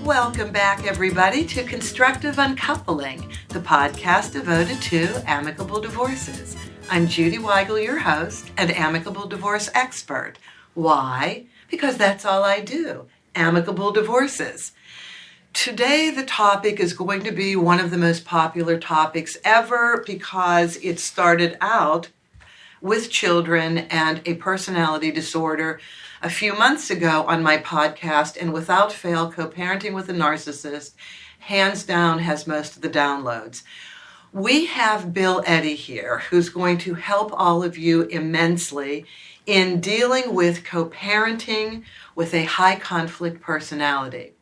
Welcome back, everybody, to Constructive Uncoupling, the podcast devoted to amicable divorces. I'm Judy Weigel, your host and amicable divorce expert. Why? Because that's all I do, amicable divorces. Today, the topic is going to be one of the most popular topics ever because it started out with children and a personality disorder a few months ago on my podcast, and without fail, Co-Parenting with a Narcissist, hands down, has most of the downloads. We have Bill Eddy here, who's going to help all of you immensely in dealing with co-parenting with a high conflict personality.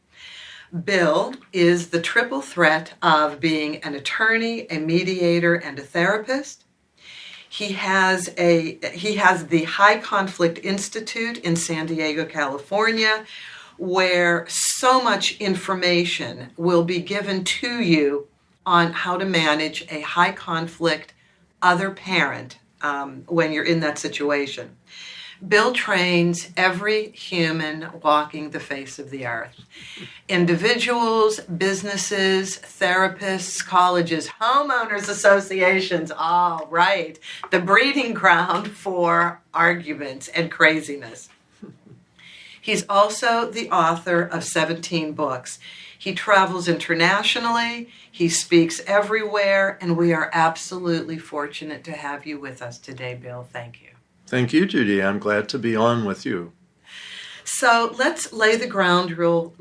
Bill is the triple threat of being an attorney, a mediator, and a therapist. He has the High Conflict Institute in San Diego, California, where so much information will be given to you on how to manage a high conflict other parent when you're in that situation. Bill trains every human walking the face of the earth. Individuals, businesses, therapists, colleges, homeowners associations, all right. The breeding ground for arguments and craziness. He's also the author of 17 books. He travels internationally, he speaks everywhere, and we are absolutely fortunate to have you with us today, Bill. Thank you. Thank you, Judy. I'm glad to be on with you. So let's lay the groundwork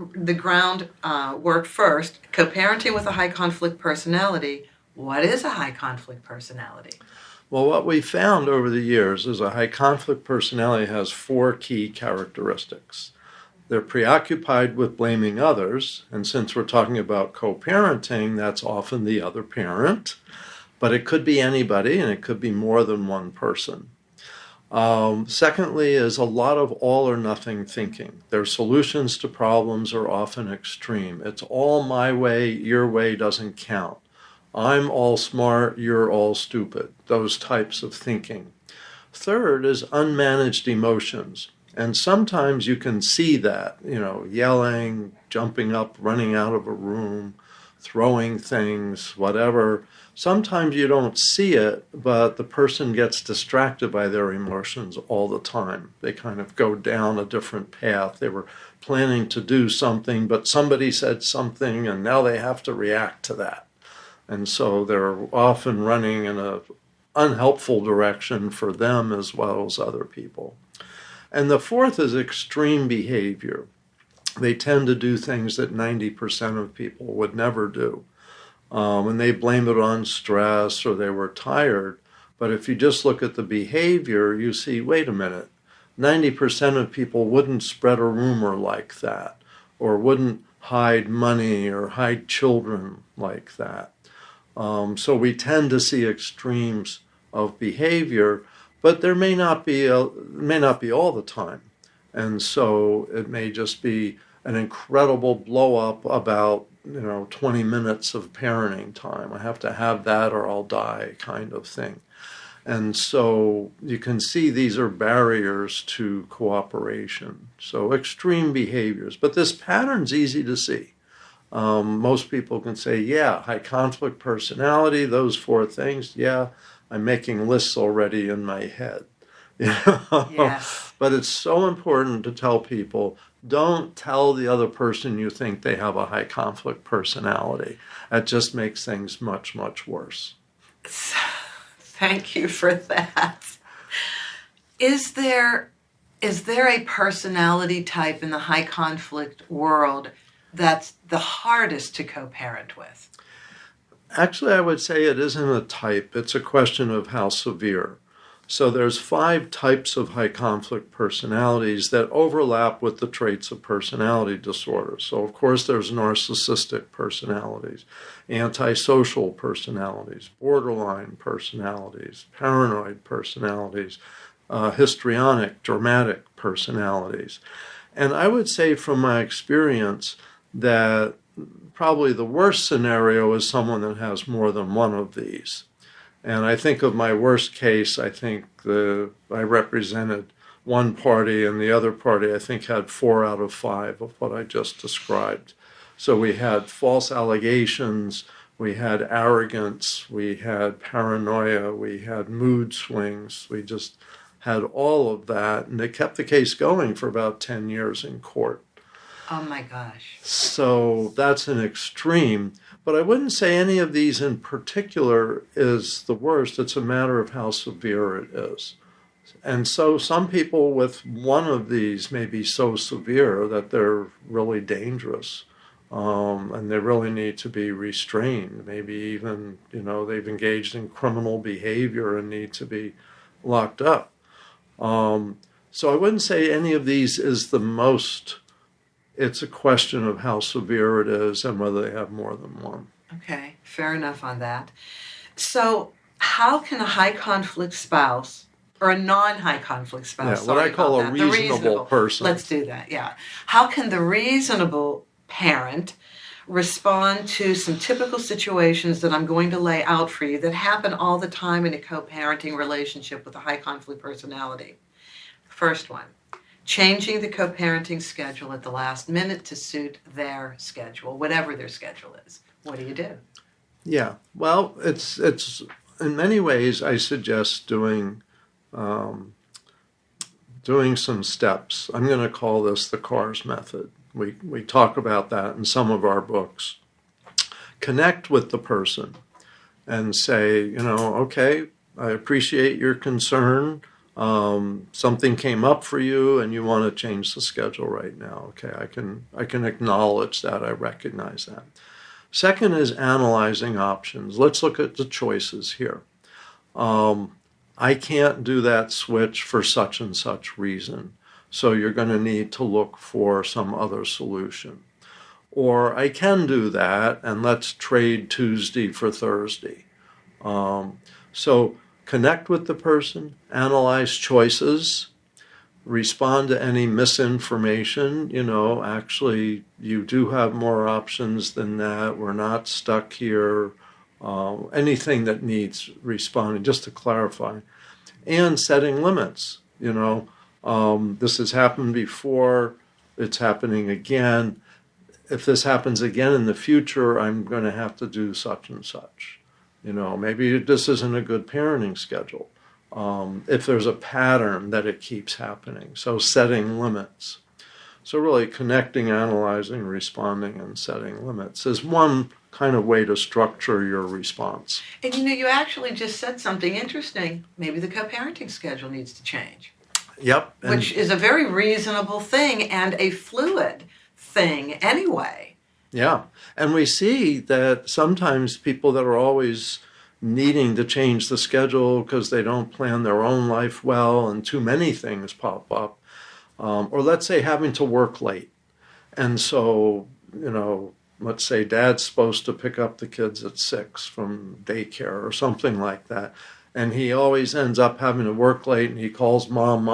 first. Co-parenting with a high conflict personality. What is a high conflict personality? Well, what we found over the years is a high conflict personality has 4 key characteristics. They're preoccupied with blaming others, and since we're talking about co-parenting, that's often the other parent, but it could be anybody, and it could be more than one person. Secondly is a lot of all or nothing thinking. Their solutions to problems are often extreme. It's all my way, your way doesn't count. I'm all smart, you're all stupid. Those types of thinking. Third is unmanaged emotions. And sometimes you can see that, yelling, jumping up, running out of a room, throwing things, whatever. Sometimes you don't see it, but the person gets distracted by their emotions all the time. They kind of go down a different path. They were planning to do something, but somebody said something, and now they have to react to that. And so they're often running in an unhelpful direction for them as well as other people. And the fourth is extreme behavior. They tend to do things that 90% of people would never do. And they blame it on stress or they were tired. But if you just look at the behavior, you see, wait a minute, 90% of people wouldn't spread a rumor like that, or wouldn't hide money or hide children like that. So we tend to see extremes of behavior, but there may not be all the time. And so it may just be an incredible blow up about 20 minutes of parenting time. I have to have that or I'll die kind of thing. And so you can see these are barriers to cooperation. So extreme behaviors. But this pattern's easy to see. Most people can say, yeah, high conflict personality, those 4 things. Yeah, I'm making lists already in my head. Yes. But it's so important to tell people, don't tell the other person you think they have a high conflict personality. That just makes things much, much worse. Thank you for that. Is there a personality type in the high conflict world that's the hardest to co-parent with? Actually, I would say it isn't a type. It's a question of how severe. So there's 5 types of high conflict personalities that overlap with the traits of personality disorders. So of course there's narcissistic personalities, antisocial personalities, borderline personalities, paranoid personalities, histrionic, dramatic personalities. And I would say from my experience that probably the worst scenario is someone that has more than one of these. And I think of my worst case, I think I represented one party and the other party I think had 4 out of 5 of what I just described. So we had false allegations, we had arrogance, we had paranoia, we had mood swings, we just had all of that, and they kept the case going for about 10 years in court. Oh my gosh. So that's an extreme, but I wouldn't say any of these in particular is the worst. It's a matter of how severe it is. And so some people with one of these may be so severe that they're really dangerous, and they really need to be restrained. Maybe even, they've engaged in criminal behavior and need to be locked up. So I wouldn't say any of these is the most. It's a question of how severe it is and whether they have more than one. Okay, fair enough on that. So how can a high conflict spouse or a non-high conflict spouse, what I call a reasonable person. Let's do that, yeah. How can the reasonable parent respond to some typical situations that I'm going to lay out for you that happen all the time in a co-parenting relationship with a high conflict personality? First one, changing the co-parenting schedule at the last minute to suit their schedule, whatever their schedule is. What do you do? Yeah, well, it's in many ways I suggest doing some steps. I'm going to call this the CARS method. We talk about that in some of our books. Connect with the person and say, okay, I appreciate your concern. Something came up for you and you want to change the schedule right now. Okay, I can acknowledge that. I recognize that. Second is analyzing options. Let's look at the choices here. I can't do that switch for such and such reason. So you're going to need to look for some other solution. Or I can do that and let's trade Tuesday for Thursday. So connect with the person, analyze choices, respond to any misinformation. Actually, you do have more options than that. We're not stuck here. Anything that needs responding, just to clarify. And setting limits. This has happened before. It's happening again. If this happens again in the future, I'm going to have to do such and such. Maybe this isn't a good parenting schedule. If there's a pattern that it keeps happening. So setting limits. So really connecting, analyzing, responding, and setting limits is one kind of way to structure your response. And you actually just said something interesting. Maybe the co-parenting schedule needs to change. Yep. Which is a very reasonable thing and a fluid thing anyway. Yeah. And we see that sometimes people that are always needing to change the schedule because they don't plan their own life well and too many things pop up, or let's say having to work late. And so, let's say dad's supposed to pick up the kids at 6 from daycare or something like that. And he always ends up having to work late and he calls mom,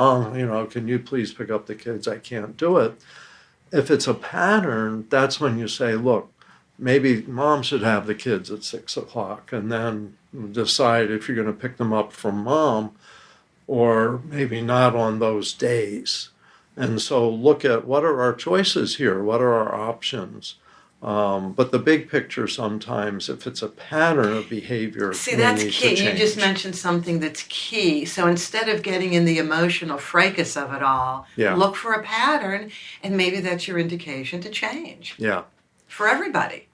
can you please pick up the kids? I can't do it. If it's a pattern, that's when you say, look, maybe mom should have the kids at 6 o'clock and then decide if you're going to pick them up from mom or maybe not on those days. And so look at what are our choices here? What are our options? But the big picture sometimes, if it's a pattern of behavior, see, that's key. You just mentioned something that's key. So instead of getting in the emotional fracas of it all, look for a pattern, and maybe that's your indication to change. Yeah. For everybody.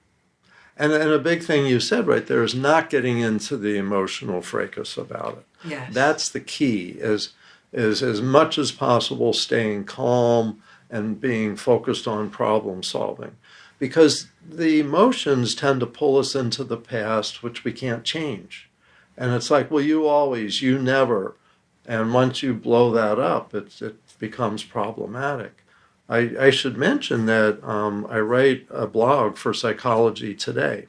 And a big thing you said right there is not getting into the emotional fracas about it. Yes. That's the key, is as much as possible staying calm and being focused on problem solving. Because the emotions tend to pull us into the past, which we can't change. And it's like, well, you always, you never. And once you blow that up, it becomes problematic. I should mention that I write a blog for Psychology Today.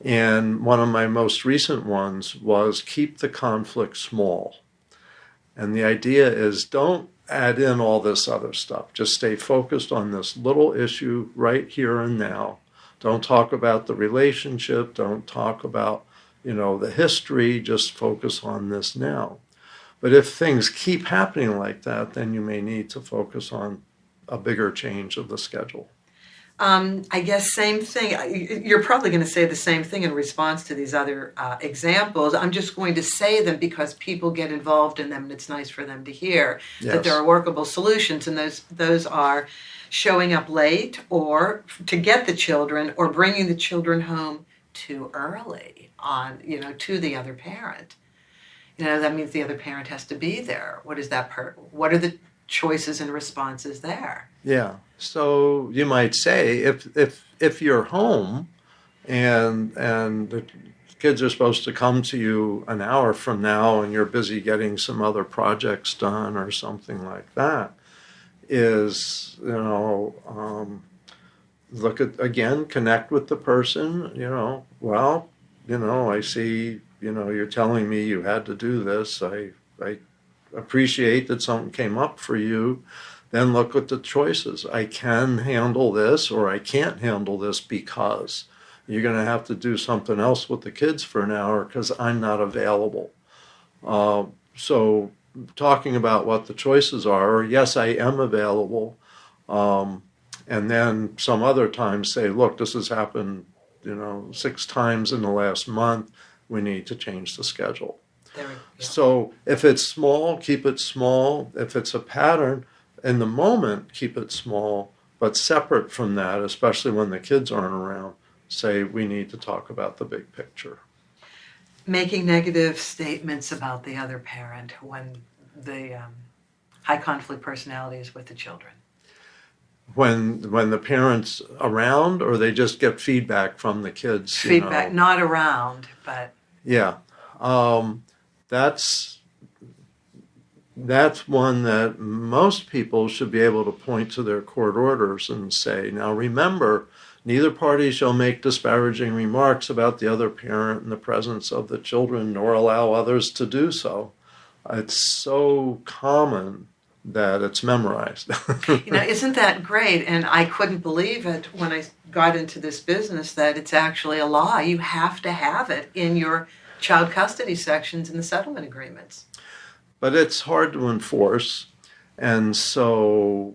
And one of my most recent ones was keep the conflict small. And the idea is don't add in all this other stuff. Just stay focused on this little issue right here and now. Don't talk about the relationship. Don't talk about, the history. Just focus on this now. But if things keep happening like that, then you may need to focus on a bigger change of the schedule. I guess same thing. You're probably going to say the same thing in response to these other examples. I'm just going to say them because people get involved in them, and it's nice for them to hear that there are workable solutions, and those are showing up late or to get the children, or bringing the children home too early to the other parent. That means the other parent has to be there. What is that what are the choices and responses there? Yeah. So you might say if you're home and the kids are supposed to come to you an hour from now and you're busy getting some other projects done or something like that, connect with the person, I see, you're telling me you had to do this. I appreciate that something came up for you. Then look at the choices. I can handle this, or I can't handle this because you're going to have to do something else with the kids for an hour because I'm not available. So talking about what the choices are, or yes, I am available. And then some other times say, look, this has happened, 6 times in the last month. We need to change the schedule. There we go. So if it's small, keep it small. If it's a pattern, in the moment, keep it small, but separate from that, especially when the kids aren't around, say we need to talk about the big picture. Making negative statements about the other parent when the high conflict personality is with the children. When the parent's around, or they just get feedback from the kids? Feedback, not around, but... Yeah. That's one that most people should be able to point to their court orders and say, now remember, neither party shall make disparaging remarks about the other parent in the presence of the children, nor allow others to do so. It's so common that it's memorized. Isn't that great? And I couldn't believe it when I got into this business that it's actually a law. You have to have it in your child custody sections in the settlement agreements. But it's hard to enforce, and so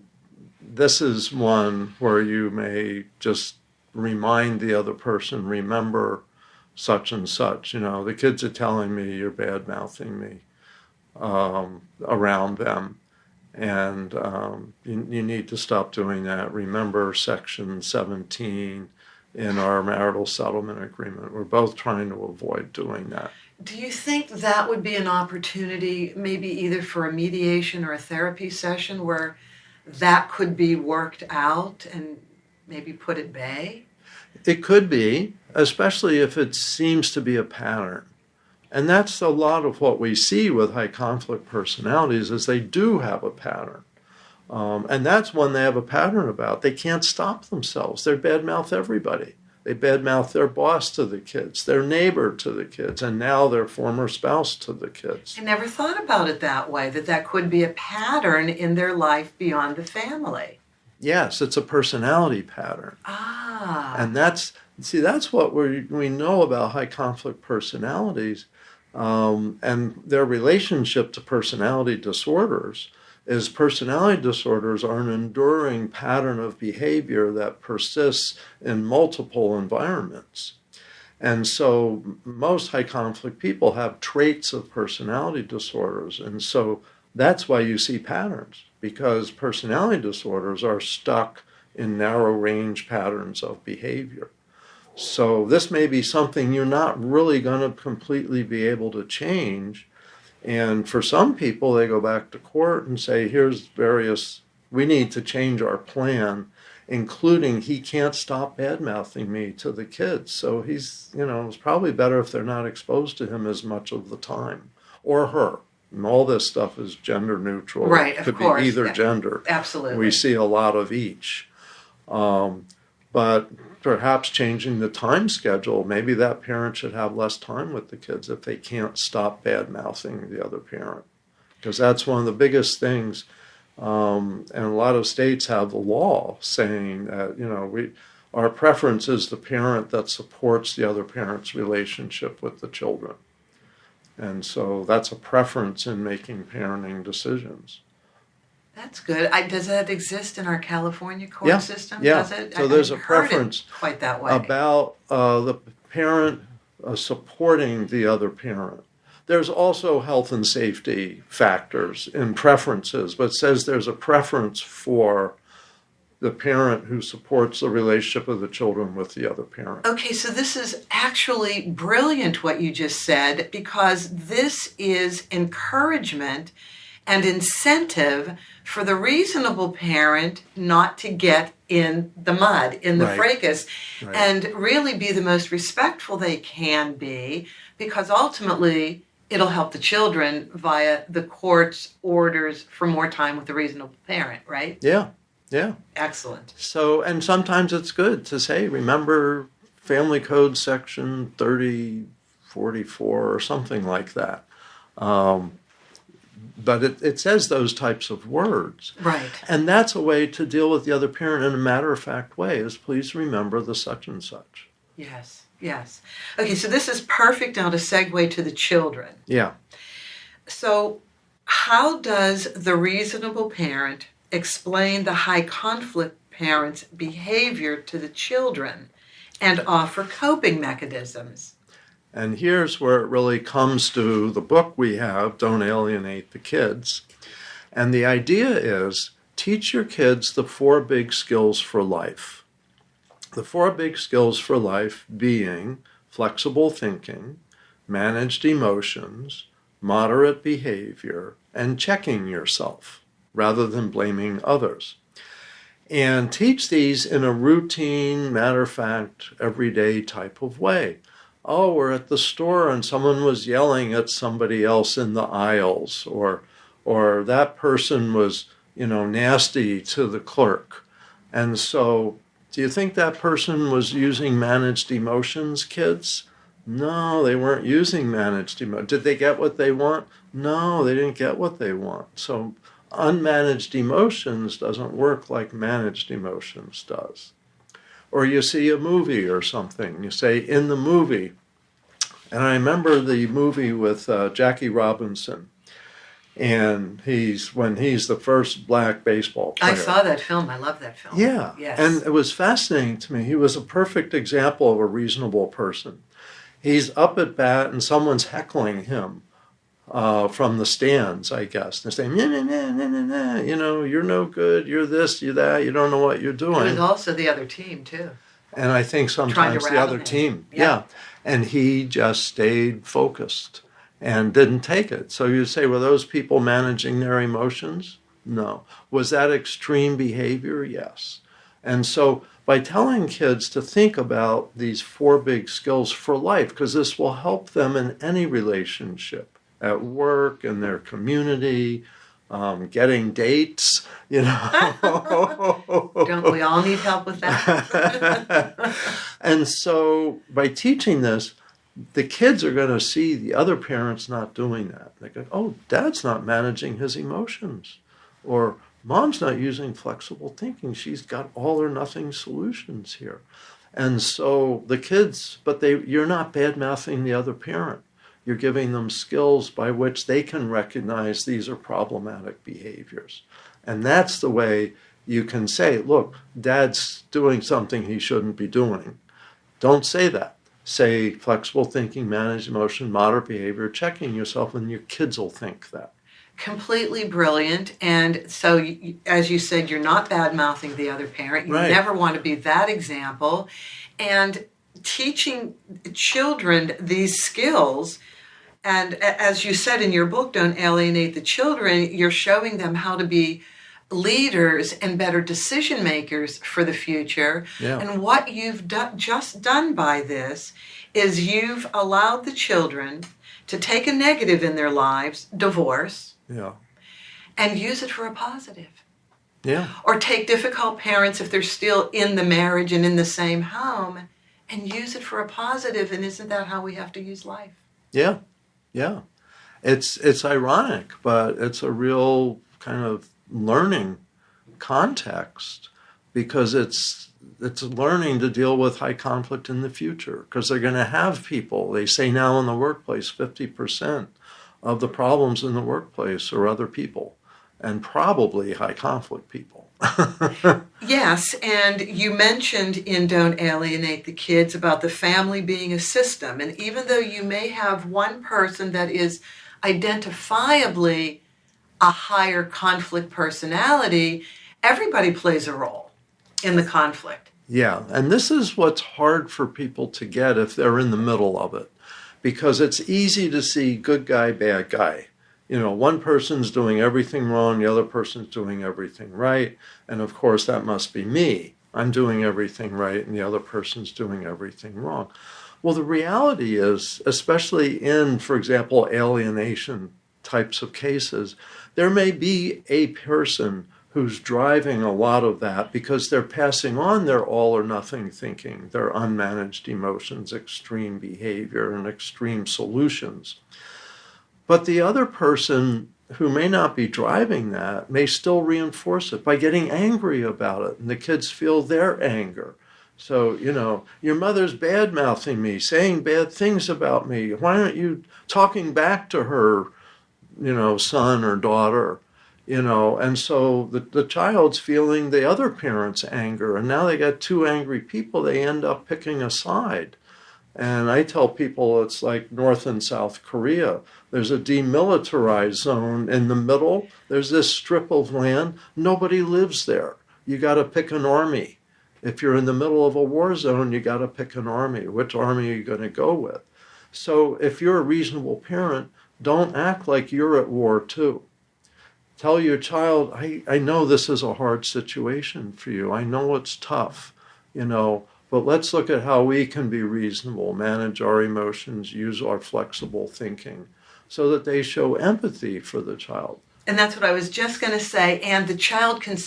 this is one where you may just remind the other person, remember such and such. The kids are telling me you're bad-mouthing me around them, and you need to stop doing that. Remember Section 17 in our marital settlement agreement. We're both trying to avoid doing that. Do you think that would be an opportunity, maybe either for a mediation or a therapy session, where that could be worked out and maybe put at bay? It could be, especially if it seems to be a pattern. And that's a lot of what we see with high conflict personalities, is they do have a pattern. And that's one they have a pattern about. They can't stop themselves. They badmouth everybody. They badmouth their boss to the kids, their neighbor to the kids, and now their former spouse to the kids. I never thought about it that way, that could be a pattern in their life beyond the family. Yes, it's a personality pattern. Ah. And that's what we know about high conflict personalities, and their relationship to personality disorders. Personality disorders are an enduring pattern of behavior that persists in multiple environments. And so most high conflict people have traits of personality disorders. And so that's why you see patterns, because personality disorders are stuck in narrow range patterns of behavior. So this may be something you're not really going to completely be able to change. And for some people, they go back to court and say, we need to change our plan, including he can't stop bad-mouthing me to the kids. So it's probably better if they're not exposed to him as much of the time, or her. And all this stuff is gender neutral. Right, it of could course. be either gender. Absolutely. We see a lot of each. But perhaps changing the time schedule, maybe that parent should have less time with the kids if they can't stop bad-mouthing the other parent. Because that's one of the biggest things. And a lot of states have the law saying that, our preference is the parent that supports the other parent's relationship with the children. And so that's a preference in making parenting decisions. That's good. Does that exist in our California court Yeah, system? yeah. Does it? So there's a hadn't heard it preference quite that way. about the parent supporting the other parent. There's also health and safety factors in preferences, but it says there's a preference for the parent who supports the relationship of the children with the other parent. Okay, so this is actually brilliant what you just said, because this is encouragement and incentive for the reasonable parent not to get in the mud, in the Right. fracas, Right. and really be the most respectful they can be, because ultimately it'll help the children via the court's orders for more time with the reasonable parent, right? Yeah, yeah. Excellent. So, and sometimes it's good to say, remember Family Code section 3044 or something like that. But it says those types of words. Right. And that's a way to deal with the other parent in a matter-of-fact way, is please remember the such and such. Yes, yes. Okay, so this is perfect now to segue to the children. Yeah. So how does the reasonable parent explain the high conflict parent's behavior to the children and offer coping mechanisms? And here's where it really comes to the book we have, Don't Alienate the Kids. And the idea is teach your kids the 4 big skills for life. The 4 big skills for life being flexible thinking, managed emotions, moderate behavior, and checking yourself rather than blaming others. And teach these in a routine, matter-of-fact, everyday type of way. Oh, we're at the store and someone was yelling at somebody else in the aisles, or that person was, nasty to the clerk. And so, do you think that person was using managed emotions, kids? No, they weren't using managed emotions. Did they get what they want? No, they didn't get what they want. So, unmanaged emotions doesn't work like managed emotions does. Or you see a movie or something, you say, in the movie, and I remember the movie with Jackie Robinson, and when he's the first black baseball player. I saw that film. I love that film. Yeah, yes. And it was fascinating to me. He was a perfect example of a reasonable person. He's up at bat and someone's heckling him from the stands, I guess. They're saying, nah, nah, nah, nah, nah, nah. You're no good, you're this, you're that, you don't know what you're doing. It was also the other team, too. And I think sometimes the other team. Yeah. And he just stayed focused and didn't take it. So you say, were those people managing their emotions? No. Was that extreme behavior? Yes. And so by telling kids to think about these 4 big skills for life, because this will help them in any relationship, at work, in their community, getting dates, Don't we all need help with that? And so by teaching this, the kids are going to see the other parents not doing that. They go, oh, dad's not managing his emotions. Or mom's not using flexible thinking. She's got all or nothing solutions here. And so the kids, you're not bad-mouthing the other parent. You're giving them skills by which they can recognize these are problematic behaviors. And that's the way you can say, look, dad's doing something he shouldn't be doing. Don't say that. Say flexible thinking, managed emotion, moderate behavior, checking yourself, and your kids will think that. Completely brilliant. And so, as you said, you're not bad-mouthing the other parent. You Right. never want to be that example. And teaching children these skills, and as you said in your book, Don't Alienate the Children, you're showing them how to be leaders and better decision makers for the future. Yeah. And what you've just done by this is you've allowed the children to take a negative in their lives, divorce, Yeah. and use it for a positive. Yeah. Or take difficult parents if they're still in the marriage and in the same home and use it for a positive. And isn't that how we have to use life? Yeah. Yeah. It's ironic, but it's a real kind of learning context, because it's learning to deal with high conflict in the future, because they're going to have people. They say now in the workplace, 50% of the problems in the workplace are other people. and probably high conflict people. Yes, and you mentioned in Don't Alienate the Kids about the family being a system. And even though you may have one person that is identifiably a higher conflict personality, everybody plays a role in the conflict. Yeah, and this is what's hard for people to get if they're in the middle of it, because it's easy to see good guy, bad guy. You know, one person's doing everything wrong, the other person's doing everything right, and of course that must be me. I'm doing everything right, and the other person's doing everything wrong. Well, the reality is, especially in, for example, alienation types of cases, there may be a person who's driving a lot of that because they're passing on their all or nothing thinking, their unmanaged emotions, extreme behavior, and extreme solutions. But the other person who may not be driving that may still reinforce it by getting angry about it, and the kids feel their anger. So, you know, your mother's bad-mouthing me, saying bad things about me. Why aren't you talking back to her, you know, son or daughter? You know, and so the child's feeling the other parent's anger, and now they got two angry people, they end up picking a side. And I tell people it's like North and South Korea. There's a demilitarized zone in the middle. There's this strip of land. Nobody lives there. You got to pick an army. If you're in the middle of a war zone, you got to pick an army. Which army are you going to go with? So if you're a reasonable parent, don't act like you're at war too. Tell your child, I know this is a hard situation for you. I know it's tough, you know, but let's look at how we can be reasonable, manage our emotions, use our flexible thinking so that they show empathy for the child. And that's what I was just going to say. And the child can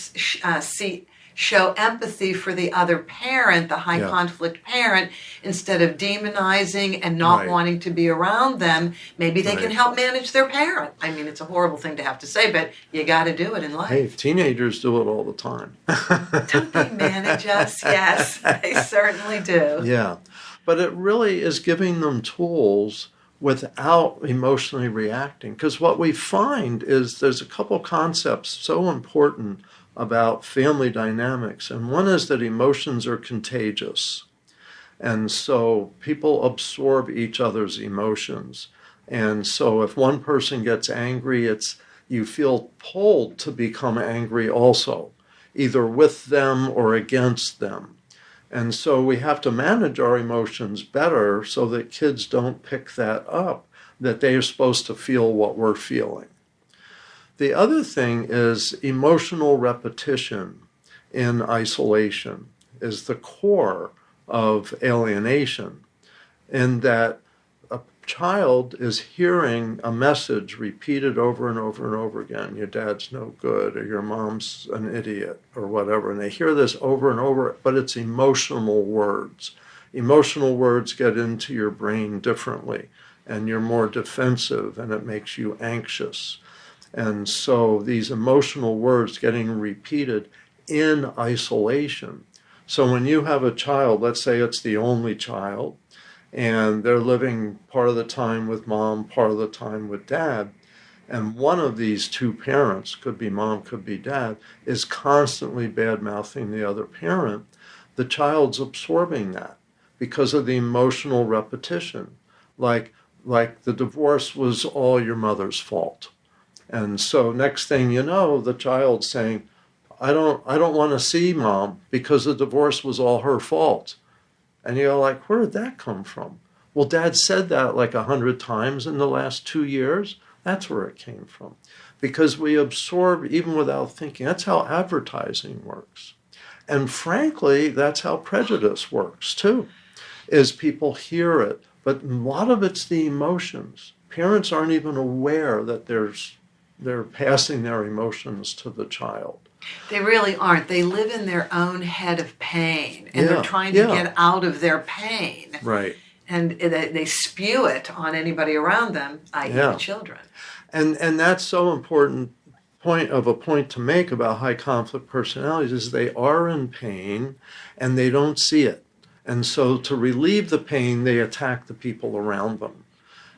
show empathy for the other parent, the high conflict parent, instead of demonizing and not wanting to be around them. Maybe they can help manage their parent. I mean, it's a horrible thing to have to say, but you got to do it in life. Hey, teenagers do it all the time. Don't they manage us? Yes, they certainly do. Yeah, but it really is giving them tools without emotionally reacting. Because what we find is there's a couple concepts so important about family dynamics. And one is that emotions are contagious. And so people absorb each other's emotions. And so if one person gets angry, you feel pulled to become angry also, either with them or against them. And so we have to manage our emotions better so that kids don't pick that up, that they are supposed to feel what we're feeling. The other thing is emotional repetition in isolation is the core of alienation, in that a child is hearing a message repeated over and over and over again. Your dad's no good, or your mom's an idiot, or whatever. And they hear this over and over, but it's emotional words. Emotional words get into your brain differently, and you're more defensive, and it makes you anxious. And so these emotional words getting repeated in isolation. So when you have a child, let's say it's the only child, and they're living part of the time with mom, part of the time with dad, and one of these two parents, could be mom, could be dad, is constantly bad-mouthing the other parent, the child's absorbing that because of the emotional repetition. Like the divorce was all your mother's fault. And so next thing you know, the child's saying, I don't want to see mom because the divorce was all her fault. And you're like, where did that come from? Well, dad said that like 100 times in the last 2 years. That's where it came from. Because we absorb even without thinking. That's how advertising works. And frankly, that's how prejudice works too, is people hear it. But a lot of it's the emotions. Parents aren't even aware that they're passing their emotions to the child. They really aren't. They live in their own head of pain, and they're trying to get out of their pain. Right. And they spew it on anybody around them, i.e. the children. And that's so important point to make about high conflict personalities is they are in pain and they don't see it. And so to relieve the pain, they attack the people around them.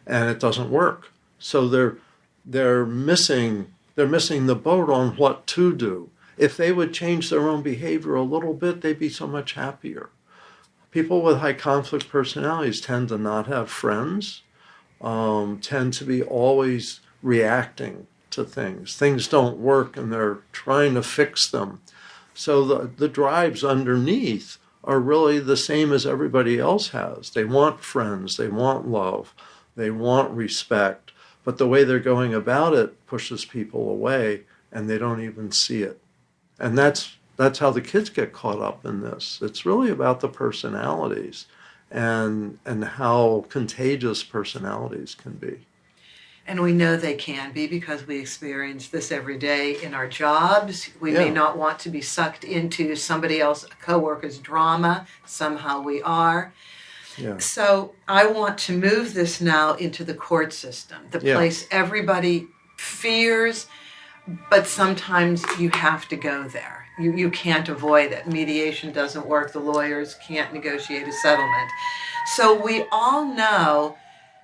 And it doesn't work. So they're missing They're missing the boat on what to do. If they would change their own behavior a little bit, they'd be so much happier. People with high conflict personalities tend to not have friends, tend to be always reacting to things. Things don't work and they're trying to fix them. So the drives underneath are really the same as everybody else has. They want friends, they want love, they want respect, but the way they're going about it pushes people away and they don't even see it. And that's how the kids get caught up in this. It's really about the personalities and how contagious personalities can be. And we know they can be because we experience this every day in our jobs. We may not want to be sucked into somebody else, a coworker's drama. Somehow we are. Yeah. So I want to move this now into the court system, the place everybody fears, but sometimes you have to go there. You can't avoid it. Mediation doesn't work. The lawyers can't negotiate a settlement. So we all know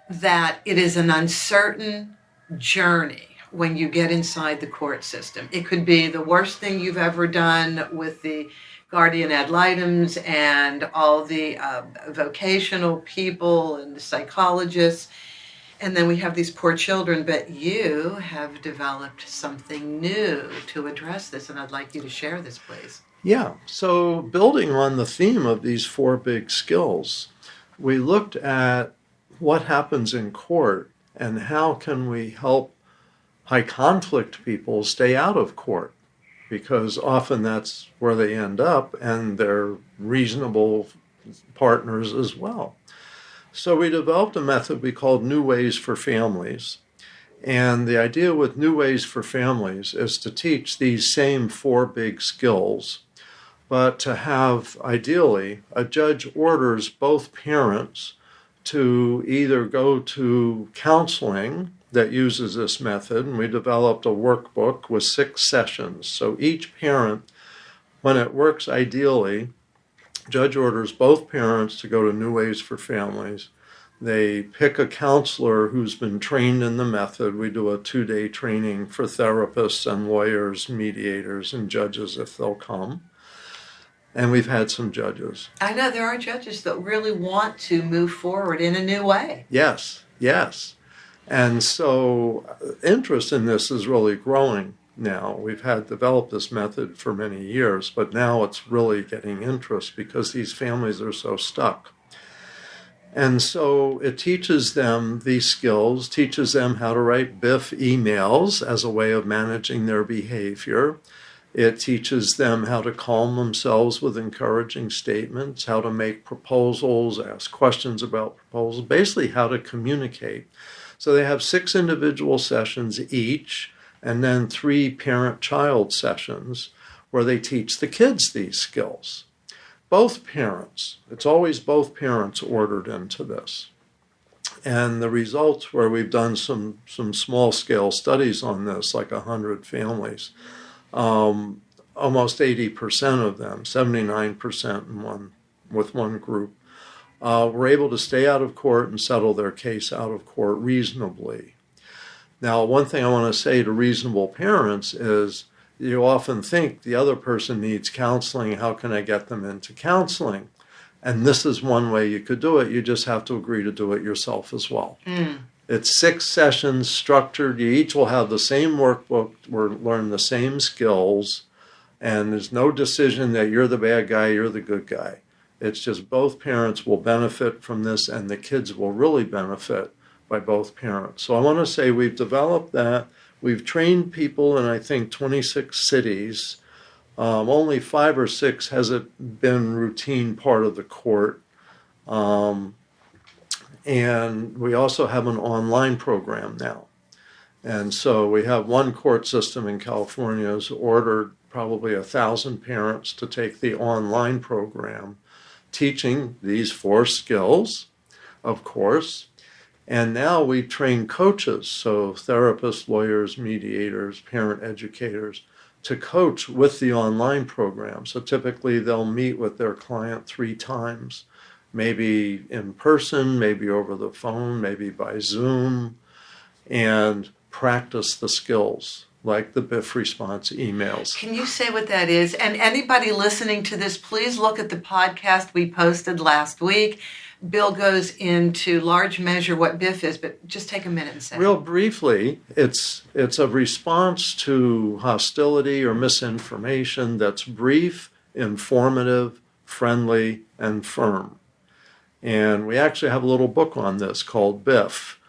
that it is an uncertain journey when you get inside the court system. It could be the worst thing you've ever done with the guardian ad litems and all the vocational people and psychologists. And then we have these poor children, but you have developed something new to address this, and I'd like you to share this, please. Yeah, so building on the theme of these 4 big skills, we looked at what happens in court and how can we help high conflict people stay out of court, because often that's where they end up and they're reasonable partners as well. So we developed a method we called New Ways for Families. And the idea with New Ways for Families is to teach these same 4 big skills, but to have, ideally, a judge orders both parents to either go to counseling that uses this method, and we developed a workbook with 6 sessions. So each parent, when it works ideally, judge orders both parents to go to New Ways for Families. They pick a counselor who's been trained in the method. We do a 2-day training for therapists and lawyers, mediators, and judges if they'll come. And we've had some judges. I know there are judges that really want to move forward in a new way. Yes. And so interest in this is really growing now. We've had developed this method for many years, but now it's really getting interest because these families are so stuck. And so it teaches them these skills, teaches them how to write BIF emails as a way of managing their behavior. It teaches them how to calm themselves with encouraging statements, how to make proposals, ask questions about proposals, basically how to communicate. So they have 6 individual sessions each, and then 3 parent-child sessions where they teach the kids these skills. Both parents, it's always both parents ordered into this. And the results where we've done some small-scale studies on this, like 100 families, almost 80% of them, 79% with one group, were able to stay out of court and settle their case out of court reasonably. Now, one thing I want to say to reasonable parents is you often think the other person needs counseling. How can I get them into counseling? And this is one way you could do it. You just have to agree to do it yourself as well. It's 6 sessions structured. You each will have the same workbook, learn the same skills, and there's no decision that you're the bad guy, you're the good guy. It's just both parents will benefit from this, and the kids will really benefit by both parents. So I want to say we've developed that. We've trained people in, I think, 26 cities. Only 5 or 6 has it been routine part of the court. And we also have an online program now. And so we have one court system in California has ordered probably 1,000 parents to take the online program, teaching these 4 skills, of course. And now we train coaches, so therapists, lawyers, mediators, parent educators, to coach with the online program. So typically they'll meet with their client 3 times, maybe in person, maybe over the phone, maybe by Zoom, and practice the skills. like the BIF response emails. Can you say what that is? And anybody listening to this, please look at the podcast we posted last week. Bill goes into large measure what BIF is, but just take a minute and say. Real briefly, it's a response to hostility or misinformation that's brief, informative, friendly, and firm. And we actually have a little book on this called BIF.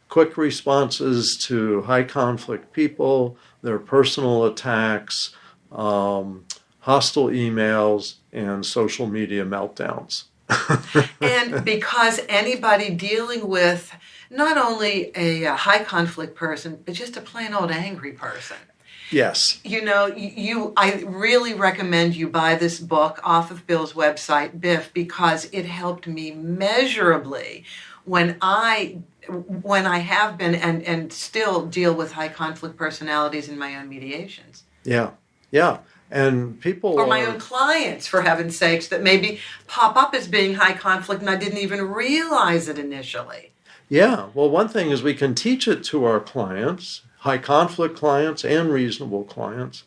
Quick responses to high conflict people, their personal attacks, hostile emails, and social media meltdowns. And because anybody dealing with not only a high conflict person, but just a plain old angry person. Yes. You know, I really recommend you buy this book off of Bill's website, BIF, because it helped me measurably when I have been and still deal with high conflict personalities in my own mediations. Yeah. Yeah. And people or my own clients, for heaven's sakes, that maybe pop up as being high conflict and I didn't even realize it initially. Yeah. Well, one thing is we can teach it to our clients, high conflict clients and reasonable clients,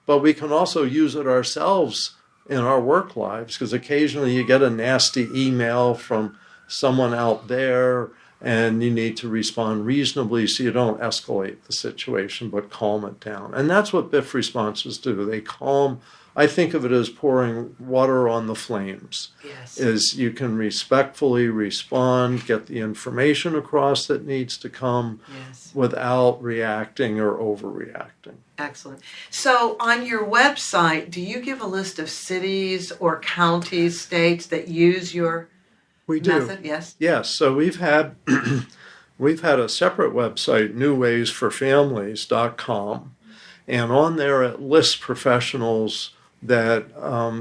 but we can also use it ourselves in our work lives, because occasionally you get a nasty email from someone out there and you need to respond reasonably so you don't escalate the situation, but calm it down. And that's what BIF responses do. They calm. I think of it as pouring water on the flames. Yes. Is you can respectfully respond, get the information across that needs to come, yes, without reacting or overreacting. Excellent. So on your website, do you give a list of cities or counties, states that use your We do. method? Yes. Yes. So we've had a separate website, newwaysforfamilies.com, and on there it lists professionals that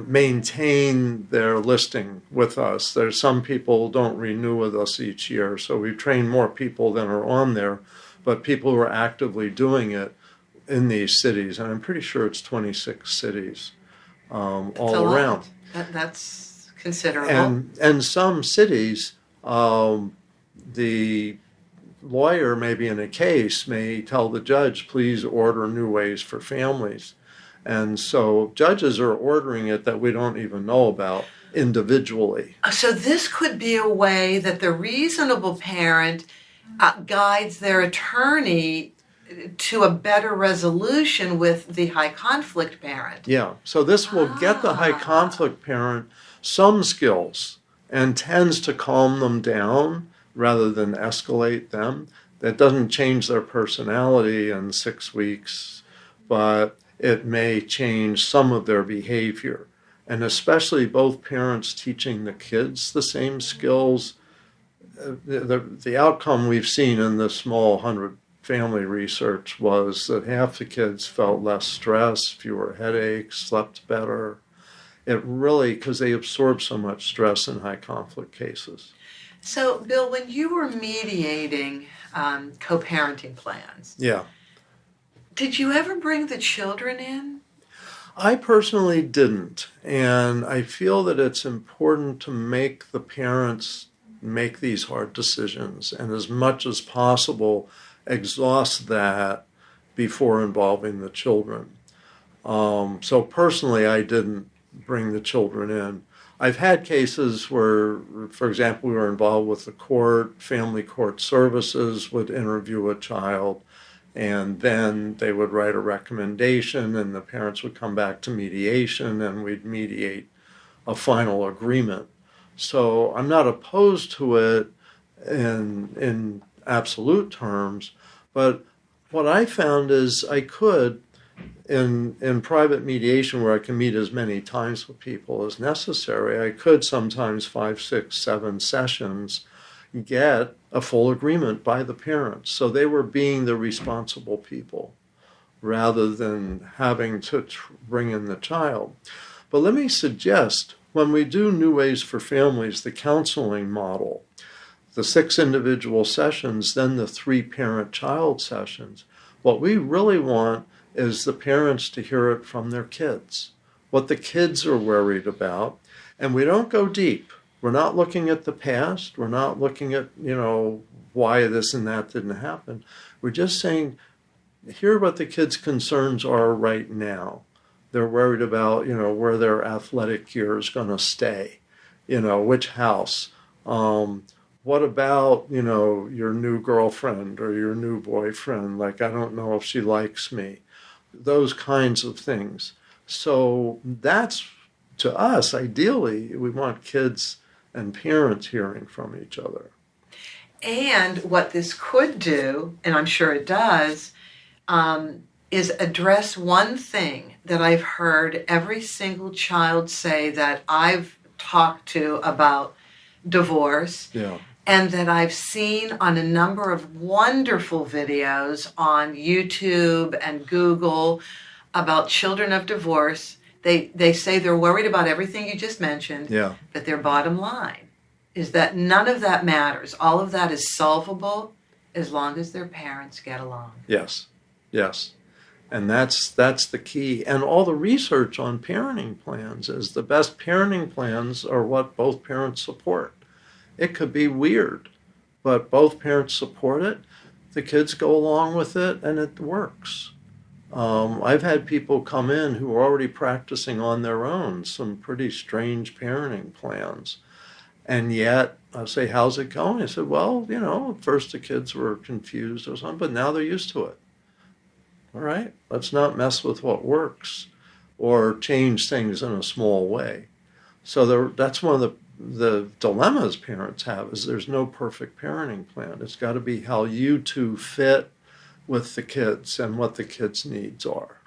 maintain their listing with us. There's some people don't renew with us each year, so we've trained more people than are on there, but people who are actively doing it in these cities, and I'm pretty sure it's 26 cities all around. That's considerable. And some cities, the lawyer maybe in a case may tell the judge, please order New Ways for Families. And so judges are ordering it that we don't even know about individually. So this could be a way that the reasonable parent guides their attorney to a better resolution with the high conflict parent. Yeah, so this will get the high conflict parent some skills and tends to calm them down rather than escalate them. That doesn't change their personality in 6 weeks, but it may change some of their behavior. And especially both parents teaching the kids the same skills. The outcome we've seen in the small 100 family research was that half the kids felt less stress, fewer headaches, slept better. It really, because they absorb so much stress in high conflict cases. So, Bill, when you were mediating co-parenting plans, Yeah. did you ever bring the children in? I personally didn't, and I feel that it's important to make the parents make these hard decisions and as much as possible exhaust that before involving the children. So personally, I didn't bring the children in. I've had cases where, for example, we were involved with the court, family court services would interview a child, and then they would write a recommendation and the parents would come back to mediation and we'd mediate a final agreement. So I'm not opposed to it in absolute terms, but what I found is I could, in private mediation where I can meet as many times with people as necessary, I could sometimes 5, 6, 7 sessions get a full agreement by the parents. So they were being the responsible people rather than having to bring in the child. But let me suggest, when we do New Ways for Families, the counseling model, the 6 individual sessions, then the 3 parent-child sessions, what we really want is the parents to hear it from their kids, what the kids are worried about. And we don't go deep. We're not looking at the past. We're not looking at, why this and that didn't happen. We're just saying, hear what the kids' concerns are right now. They're worried about, where their athletic year is going to stay, which house. What about, your new girlfriend or your new boyfriend? Like, I don't know if she likes me. Those kinds of things. So that's, to us, ideally, we want kids and parents hearing from each other. And what this could do, and I'm sure it does, is address one thing that I've heard every single child say that I've talked to about divorce. Yeah. And that I've seen on a number of wonderful videos on YouTube and Google about children of divorce. They say they're worried about everything you just mentioned, Yeah. but their bottom line is that none of that matters. All of that is solvable as long as their parents get along. Yes, yes. And that's the key. And all the research on parenting plans is the best parenting plans are what both parents support. It could be weird, but both parents support it. The kids go along with it, and it works. I've had people come in who are already practicing on their own some pretty strange parenting plans. And yet, I say, how's it going? I said, well, at first the kids were confused or something, but now they're used to it. All right, let's not mess with what works or change things in a small way. So that's one of the dilemmas parents have is there's no perfect parenting plan. It's got to be how you two fit with the kids and what the kids' needs are.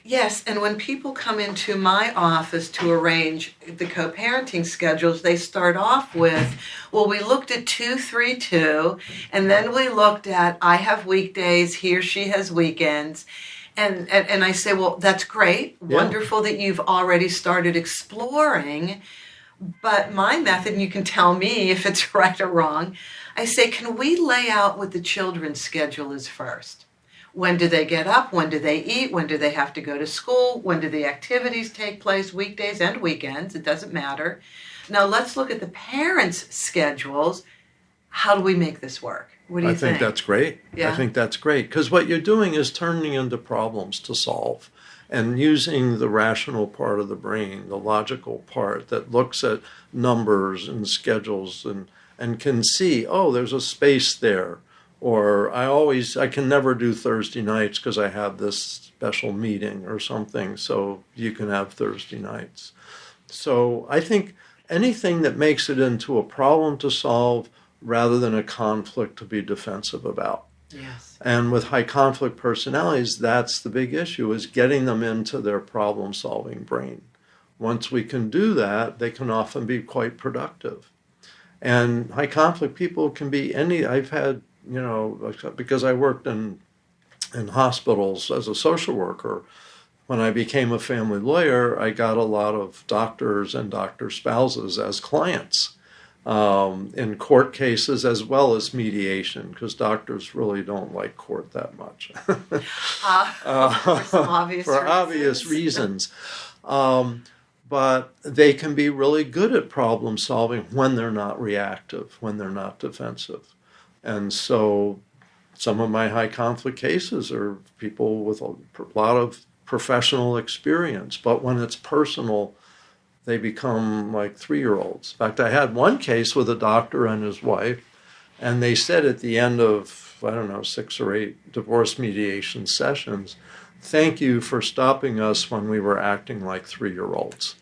Yes, and when people come into my office to arrange the co-parenting schedules, they start off with, well, we looked at 2-3-2, and then we looked at I have weekdays, he or she has weekends. And I say, well, that's great. Yeah. Wonderful that you've already started exploring. But my method, and you can tell me if it's right or wrong, I say, can we lay out what the children's schedule is first? When do they get up? When do they eat? When do they have to go to school? When do the activities take place? Weekdays and weekends. It doesn't matter. Now let's look at the parents' schedules. How do we make this work? What do you think? I think that's great. Yeah. I think that's great because what you're doing is turning into problems to solve and using the rational part of the brain, the logical part that looks at numbers and schedules and can see, oh, there's a space there. Or I can never do Thursday nights because I have this special meeting or something, so you can have Thursday nights. So I think anything that makes it into a problem to solve rather than a conflict to be defensive about. Yes. And with high conflict personalities, that's the big issue, is getting them into their problem-solving brain. Once we can do that, they can often be quite productive. And high conflict people can be I've had, because I worked in hospitals as a social worker, when I became a family lawyer, I got a lot of doctors and doctor spouses as clients in court cases as well as mediation, because doctors really don't like court that much. For some obvious reasons. But they can be really good at problem solving when they're not reactive, when they're not defensive. And so some of my high conflict cases are people with a lot of professional experience, but when it's personal, they become like 3-year-olds. In fact, I had one case with a doctor and his wife, and they said at the end of, 6 or 8 divorce mediation sessions, thank you for stopping us when we were acting like 3-year-olds.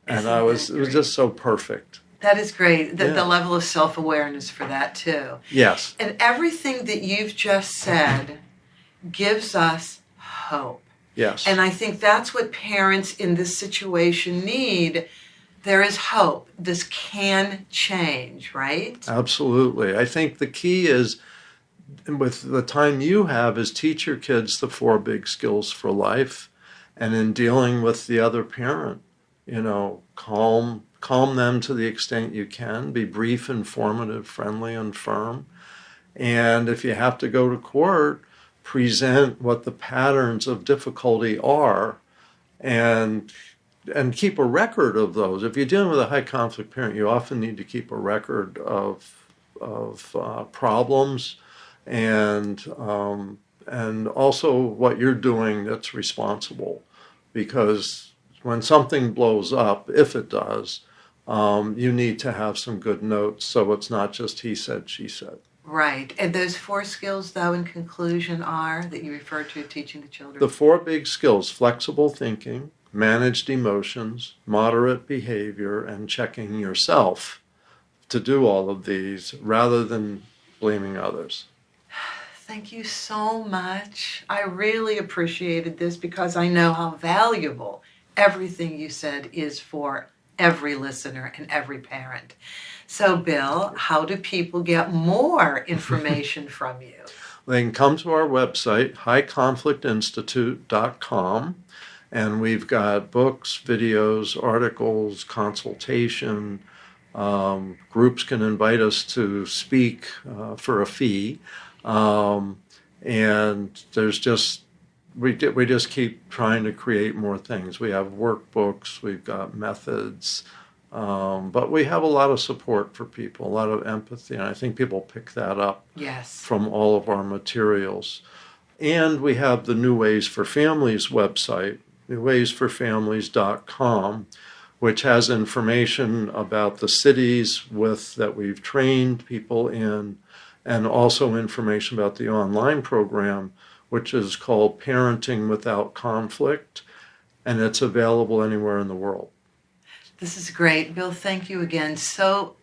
And it was just so perfect. That is great. The level of self-awareness for that too. Yes. And everything that you've just said gives us hope. Yes. And I think that's what parents in this situation need. There is hope. This can change, right? Absolutely. I think the key is, with the time you have, is teach your kids the 4 big skills for life. And in dealing with the other parent, calm them to the extent you can. Be brief, informative, friendly, and firm. And if you have to go to court, present what the patterns of difficulty are and keep a record of those. If you're dealing with a high conflict parent, you often need to keep a record of problems and and also what you're doing that's responsible. Because when something blows up, if it does, you need to have some good notes so it's not just he said, she said. Right. And those 4 skills, though, in conclusion, are that you refer to teaching the children? The 4 big skills: flexible thinking, managed emotions, moderate behavior, and checking yourself to do all of these rather than blaming others. Thank you so much. I really appreciated this because I know how valuable everything you said is for every listener and every parent. So, Bill, how do people get more information from you? They can come to our website, highconflictinstitute.com, and we've got books, videos, articles, consultation. Groups can invite us to speak for a fee. And there's just, we just keep trying to create more things. We have workbooks, we've got methods, but we have a lot of support for people, a lot of empathy, and I think people pick that up from all of our materials. And we have the New Ways for Families website, newwaysforfamilies.com, which has information about the cities that we've trained people in, and also information about the online program, which is called Parenting Without Conflict, and it's available anywhere in the world. This is great. Bill, thank you again so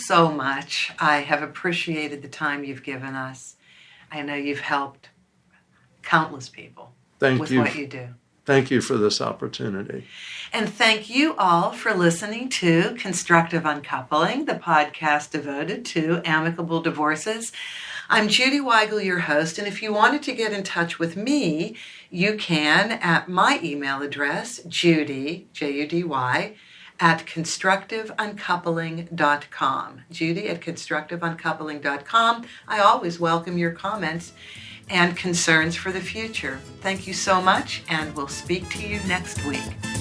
much. I have appreciated the time you've given us. I know you've helped countless people with what you do. Thank you for this opportunity. And thank you all for listening to Constructive Uncoupling, the podcast devoted to amicable divorces. I'm Judy Weigel, your host, and if you wanted to get in touch with me, you can at my email address, Judy, Judy, at constructiveuncoupling.com. Judy at constructiveuncoupling.com. I always welcome your comments and concerns for the future. Thank you so much, and we'll speak to you next week.